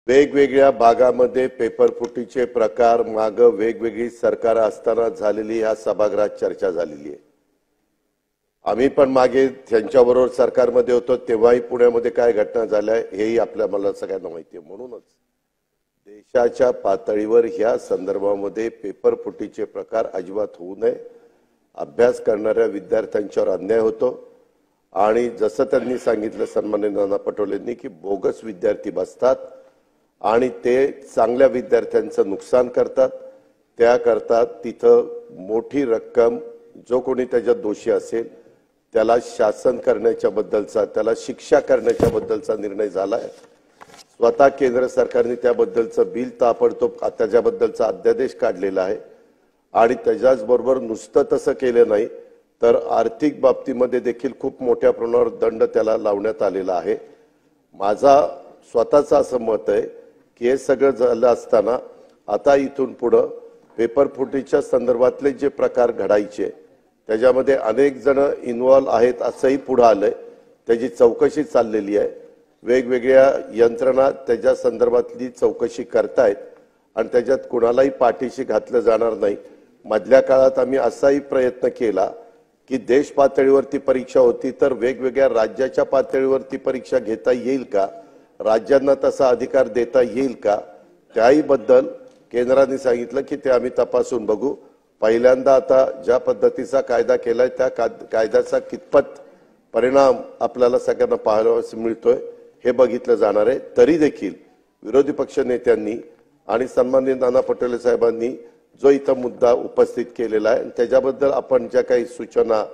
वेगवेगळ्या भागामध्ये पेपरफुटीचे प्रकार माग वेगवेगळी सरकार असताना झालेली ह्या सभागृहात चर्चा झालेली आहे। आम्ही पण मागे त्यांच्याबरोबर सरकारमध्ये होतो तेव्हाही पुण्यामध्ये काय घटना झाल्या हेही मला सगळ्यांना माहिती आहे। म्हणूनच देशाच्या पातळीवर ह्या संदर्भामध्ये पेपरफुटीचे प्रकार अजिबात होऊ नये, अभ्यास करणाऱ्या विद्यार्थ्यांच्यावर अन्याय होतो आणि जसं त्यांनी सांगितलं सन्माननीय नाना पटोलेंनी की बोगस विद्यार्थी बसतात आणि ते चांगल्या विद्यार्थ्यांचं नुकसान करतात। त्याकरता तिथं मोठी रक्कम जो कोणी त्याच्यात दोषी असेल त्याला शासन करण्याच्या बद्दलचा त्याला शिक्षा करण्याच्या बद्दलचा निर्णय झालाय। स्वतः केंद्र सरकारने त्याबद्दलचं बिल ताबडतोब त्याच्याबद्दलचा अध्यादेश काढलेला आहे आणि त्याच्याच बरोबर नुसतं तसं केलं नाही तर आर्थिक बाबतीमध्ये देखील खूप मोठ्या प्रमाणावर दंड त्याला लावण्यात आलेला आहे। माझा स्वतःचं असं मत आहे की हे सगळं झालं असताना आता इथून पुढे पेपरफुटीच्या संदर्भातले जे प्रकार घडायचे त्याच्यामध्ये अनेक जण इन्व्हॉल्व आहेत असंही पुढे आलंय। त्याची चौकशी चाललेली आहे, वेगवेगळ्या यंत्रणा त्याच्या संदर्भातली चौकशी करतायत आणि त्याच्यात कुणालाही पाठीशी घातलं जाणार नाही। मधल्या काळात आम्ही असाही प्रयत्न केला की देश पातळीवरती परीक्षा होती तर वेगवेगळ्या राज्याच्या पातळीवरती परीक्षा घेता येईल का, राज्यांना तसा अधिकार देता येईल का, त्याही बद्दल केंद्राने सांगितलं की ते आम्ही तपासून बघू। पहिल्यांदा आता ज्या पद्धतीचा कायदा केलाय त्या कायद्याचा कितपत परिणाम आपल्याला सगळ्यांना पाहायला मिळतोय हे बघितलं जाणार आहे। तरी देखील विरोधी पक्ष नेत्यांनी आणि सन्माननीय नाना पटोले साहेबांनी जो इथं मुद्दा उपस्थित केलेला आहे त्याच्याबद्दल आपण ज्या काही सूचना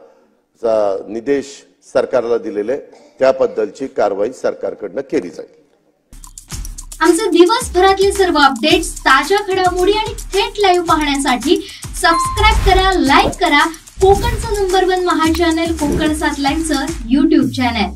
निर्देश सरकारला दिलेले त्याबद्दलची कारवाई सरकारकडून केली जाईल। आमचे दिवसभरातले सर्व अपडेट्स, ताज्या घडामोडी आणि थेट लाईव्ह पाहण्यासाठी सबस्क्राइब करा, लाईक करा कोकणचं नंबर 1 महा चॅनल कोकण 7 लाईनचं YouTube चॅनल।